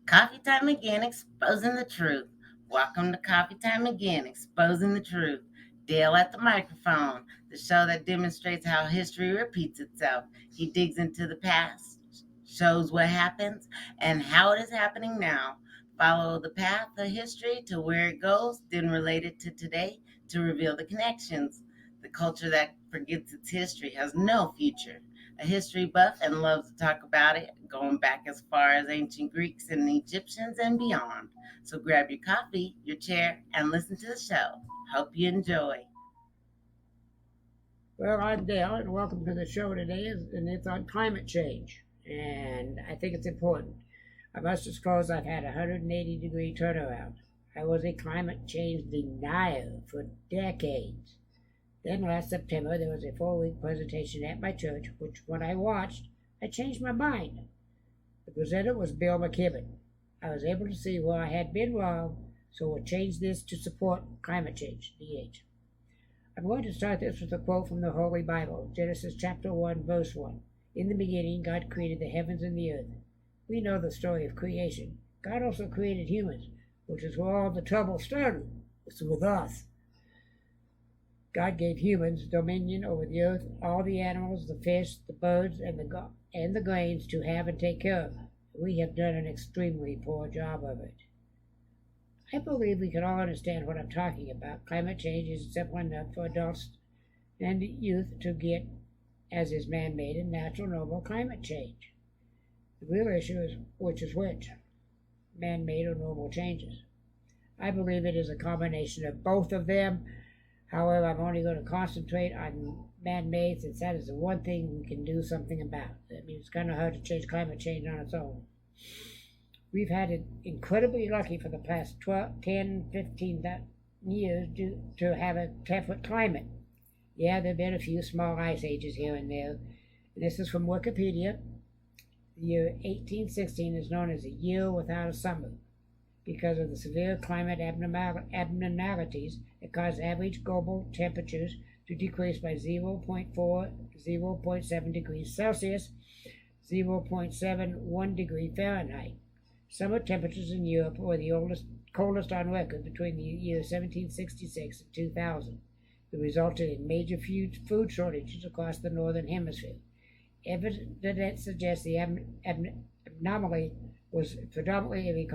Coffee time again, exposing the truth. Welcome to Coffee Time Again, exposing the truth. Dale at the microphone, the show that demonstrates how history repeats itself. He digs into the past, shows what happens, and how it is happening now. Follow the path of history to where it goes, then relate it to today to reveal the connections. The culture that forgets its history has no future. A history buff and loves to talk about it, going back as far as ancient Greeks and Egyptians and beyond. So grab your coffee, your chair, and listen to the show. Hope you enjoy. Well, I'm Dale, and welcome to the show today, and it's on climate change. And I think it's important. I must disclose I've had a 180-degree turnaround. I was a climate change denier for decades. Then last September, there was a 4-week presentation at my church, which when I watched, I changed my mind. The presenter was Bill McKibben. I was able to see where I had been wrong, so we'll change this to support climate change, DH. I'm going to start this with a quote from the Holy Bible, Genesis chapter 1, verse 1. In the beginning, God created the heavens and the earth. We know the story of creation. God also created humans, which is where all the trouble started. It's with us. God gave humans dominion over the earth, all the animals, the fish, the birds, and the grains to have and take care of. We have done an extremely poor job of it. I believe we can all understand what I'm talking about. Climate change is simple enough for adults and youth to get, as is man-made and natural normal climate change. The real issue is which is which, man-made or normal changes. I believe it is a combination of both of them. However, I'm only going to concentrate on man-made since that is the one thing we can do something about. That means it's kind of hard to change climate change on its own. We've had it incredibly lucky for the past 12, 10, 15 years to have a temperate climate. Yeah, there have been a few small ice ages here and there. This is from Wikipedia. The year 1816 is known as a year without a summer because of the severe climate abnormalities that cause average global temperatures to decrease by 0.4, 0.7 degrees Celsius, 0.71 degree Fahrenheit. Summer temperatures in Europe were the coldest on record between the years 1766 and 2000. It resulted in major food shortages across the northern hemisphere. Evidence suggests the anomaly was predominantly a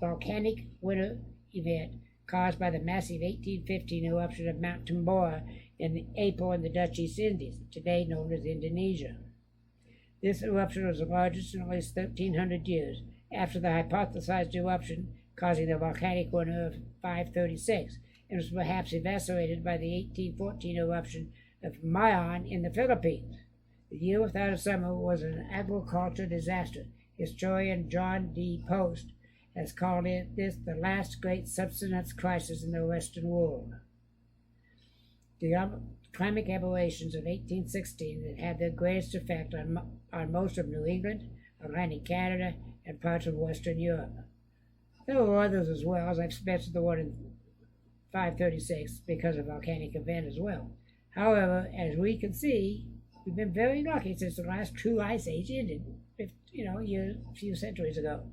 volcanic winter event caused by the massive 1815 eruption of Mount Tambora in April in the Dutch East Indies, today known as Indonesia. This eruption was the largest in at least 1,300 years, after the hypothesized eruption causing the volcanic winter of 536, and was perhaps evacuated by the 1814 eruption of Mayon in the Philippines. The year without a summer was an agricultural disaster. Historian John D. Post has called this the last great subsistence crisis in the Western world. The climatic aberrations of 1816 that had the greatest effect on most of New England, Atlantic Canada, and parts of Western Europe. There were others as well, as I've mentioned the one in 536 because of volcanic event as well. However, as we can see, we've been very lucky since the last true ice age ended, a few centuries ago.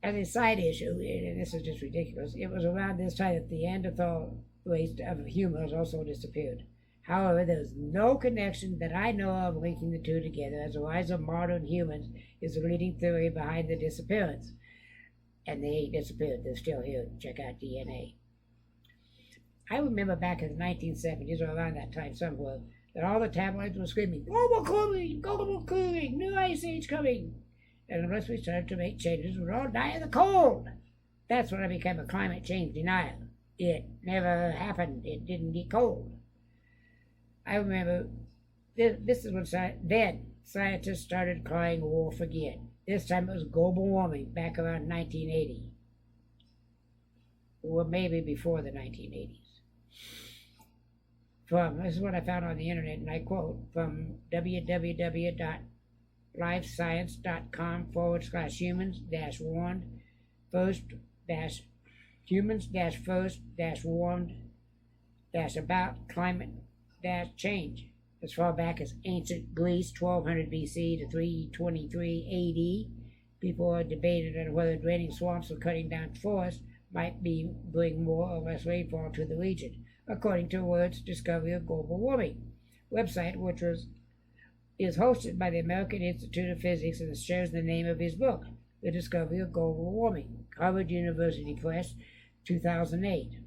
As a side issue, and this is just ridiculous, it was around this time that the Neanderthal race of humans also disappeared. However, there is no connection that I know of linking the two together, as the rise of modern humans is the leading theory behind the disappearance. And they ain't disappeared, they're still here. Check out DNA. I remember back in the 1970s, or around that time somewhere, that all the tabloids were screaming, global cooling, new ice age coming. And unless we started to make changes, we'd all die of the cold. That's when I became a climate change denier. It never happened. It didn't get cold. I remember this is when scientists started calling wolf again. This time it was global warming back around 1980. Or maybe before the 1980s. This is what I found on the internet, and I quote from www.lifescience.com/humans-warned first-humans-first-warned-about climate-change as far back as ancient Greece, 1200 BC to 323 AD, People are debated on whether draining swamps or cutting down forests might bring more or less rainfall to the region, according to Word's Discovery of Global Warming website, which is hosted by the American Institute of Physics and shares the name of his book, The Discovery of Global Warming, Harvard University Press, 2008.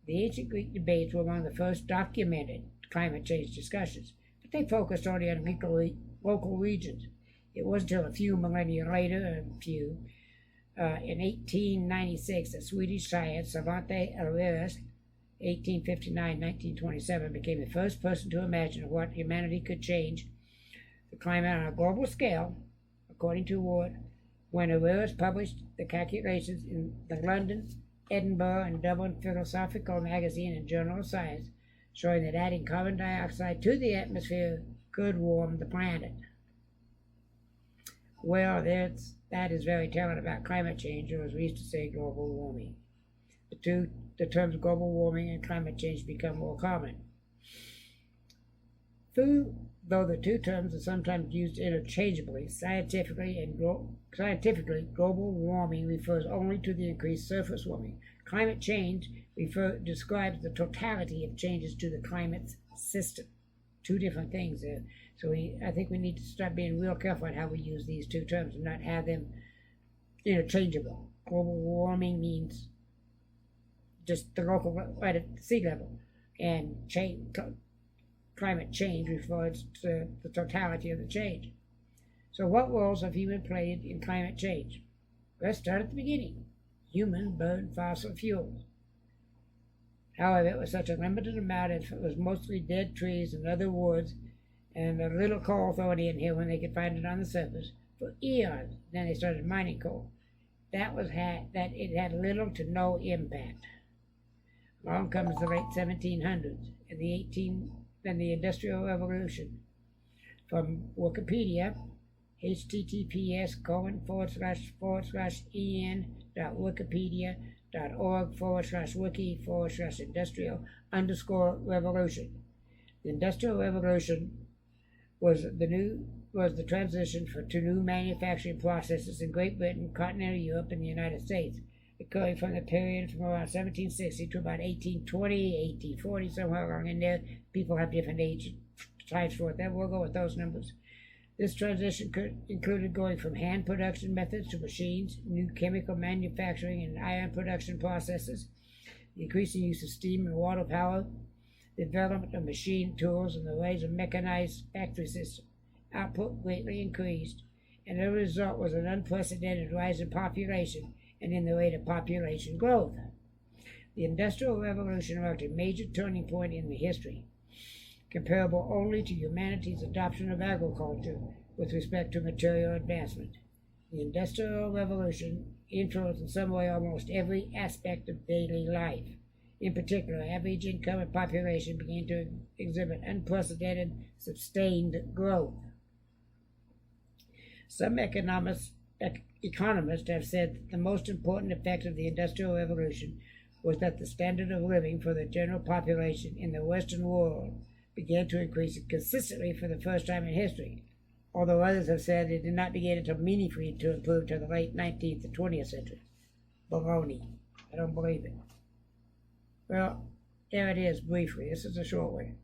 The ancient Greek debates were among the first documented climate change discussions, but they focused only on local regions. It wasn't until a few millennia later, in 1896, that Swedish scientist Svante Arrhenius, 1859-1927, became the first person to imagine what humanity could change the climate on a global scale, according to Ward, when Arrhenius published the calculations in the London, Edinburgh, and Dublin Philosophical Magazine and Journal of Science, showing that adding carbon dioxide to the atmosphere could warm the planet. Well, that is very telling about climate change, or as we used to say, global warming. The terms global warming and climate change become more common. Though the two terms are sometimes used interchangeably, scientifically, global warming refers only to the increased surface warming. Climate change describes the totality of changes to the climate system. Two different things there. So I think we need to start being real careful on how we use these two terms and not have them interchangeable. Global warming means just the local right at sea level, and climate change refers to the totality of the change. So what roles have humans played in climate change? Let's start at the beginning. Humans burn fossil fuels. However, it was such a limited amount, it was mostly dead trees and other woods, and a little coal thrown in here when they could find it on the surface for eons. Then they started mining coal. It had little to no impact. Along comes the late 1700s and the Industrial Revolution. From Wikipedia, https://en.wikipedia.org/wiki/industrial_revolution. The Industrial Revolution was the transition to new manufacturing processes in Great Britain, continental Europe, and the United States, occurring from the period from around 1760 to about 1820, 1840, somewhere along in there. People have different age times for it. Then we'll go with those numbers. This transition included going from hand production methods to machines, new chemical manufacturing and iron production processes, the increasing use of steam and water power, the development of machine tools, and the rise of mechanized factory systems. Output greatly increased, and the result was an unprecedented rise in population and in the rate of population growth. The Industrial Revolution marked a major turning point in the history, comparable only to humanity's adoption of agriculture with respect to material advancement. The Industrial Revolution influenced in some way almost every aspect of daily life. In particular, average income and population began to exhibit unprecedented, sustained growth. Some economists have said that the most important effect of the Industrial Revolution was that the standard of living for the general population in the Western world began to increase consistently for the first time in history, although others have said it did not begin until meaningfully to improve until the late 19th and 20th century. Baloney. I don't believe it. Well, there it is briefly. This is a short way.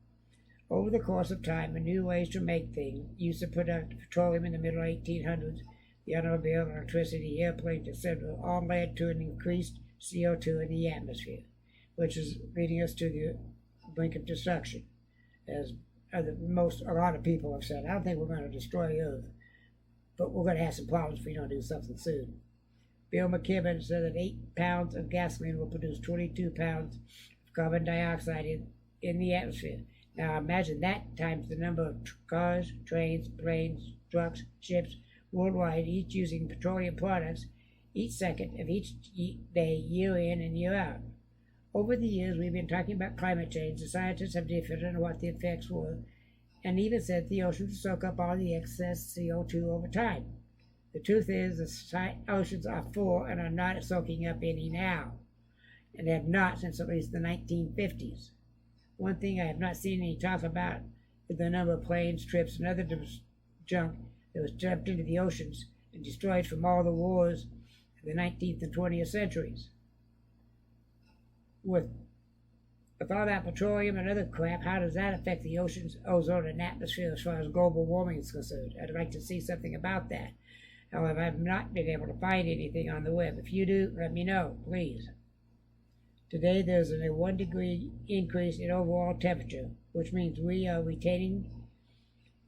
Over the course of time, new ways to make things, use of petroleum in the middle 1800s, the automobile, electricity, airplanes, etc., all led to an increased CO2 in the atmosphere, which is leading us to the brink of destruction, as a lot of people have said. I don't think we're going to destroy Earth, but we're going to have some problems if we don't do something soon. Bill McKibben said that 8 pounds of gasoline will produce 22 pounds of carbon dioxide in the atmosphere. Now imagine that times the number of cars, trains, planes, trucks, ships worldwide, each using petroleum products each second of each day, year in and year out. Over the years, we've been talking about climate change. The scientists have differed on what the effects were, and even said the oceans soak up all the excess CO2 over time. The truth is, the oceans are full and are not soaking up any now, and have not since at least the 1950s. One thing I have not seen any talk about is the number of planes, trips, and other junk that was dumped into the oceans and destroyed from all the wars of the 19th and 20th centuries. With with all that petroleum and other crap, how does that affect the oceans, ozone, and atmosphere as far as global warming is concerned? I'd like to see something about that. However, I've not been able to find anything on the web. If you do, let me know, please. Today, there's a 1 degree increase in overall temperature, which means we are retaining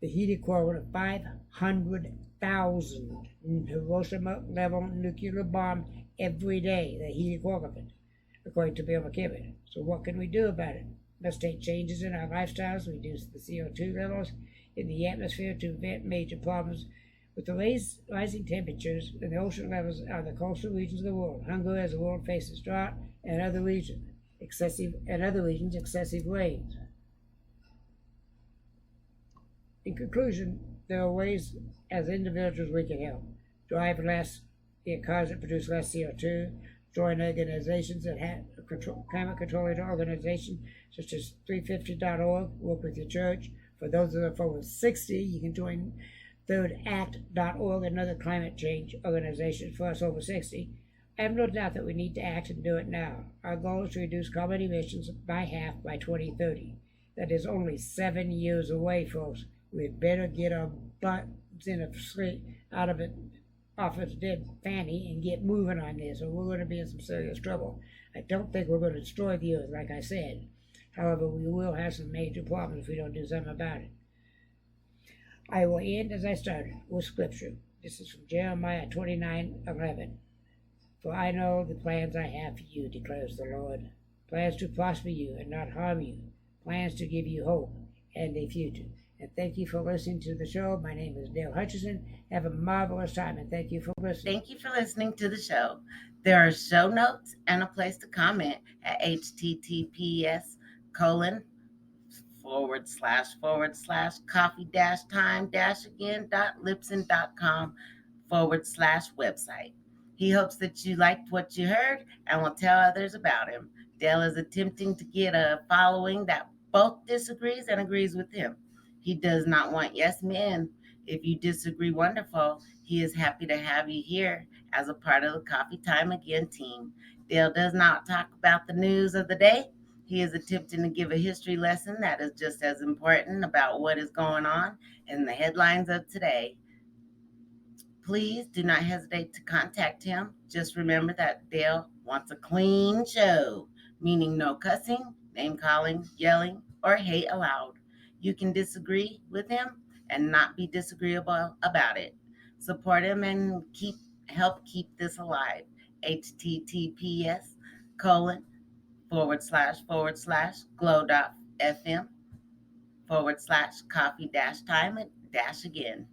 the heat equivalent of 500,000 Hiroshima level nuclear bomb every day, the heat equivalent, according to Bill McKibben. So, what can we do about it? Let's take changes in our lifestyles, reduce the CO2 levels in the atmosphere to prevent major problems. With the rising temperatures and the ocean levels are the coastal regions of the world, hunger as the world faces drought and other regions excessive rains. In conclusion, there are ways as individuals we can help. Drive less in cars that produce less CO2, join organizations that have climate controlling organizations such as 350.org, work with your church. For those that are over 60, you can join thirdact.org, another climate change organization for us over 60. I have no doubt that we need to act and do it now. Our goal is to reduce carbon emissions by half by 2030. That is only 7 years away, folks. We'd better get our butts in a straight out of it off its dead fanny and get moving on this, or we're going to be in some serious trouble. I don't think we're going to destroy the earth, like I said. However, we will have some major problems if we don't do something about it. I will end as I started, with scripture. This is from Jeremiah 29:11. For I know the plans I have for you, declares the Lord. Plans to prosper you and not harm you. Plans to give you hope and a future. And thank you for listening to the show. My name is Dale Hutchison. Have a marvelous time, and thank you for listening. Thank you for listening to the show. There are show notes and a place to comment at https:// coffee-time-again.libsyn.com/website. He hopes that you liked what you heard and will tell others about him. Dale is attempting to get a following that both disagrees and agrees with him. He does not want yes men. If you disagree, wonderful. He is happy to have you here as a part of the Coffee Time Again team. Dale does not talk about the news of the day. He is attempting to give a history lesson that is just as important about what is going on in the headlines of today. Please do not hesitate to contact him. Just remember that Dale wants a clean show, meaning no cussing, name calling, yelling, or hate allowed. You can disagree with him and not be disagreeable about it. Support him and help keep this alive. https colon / glow.fm / coffee dash time dash again.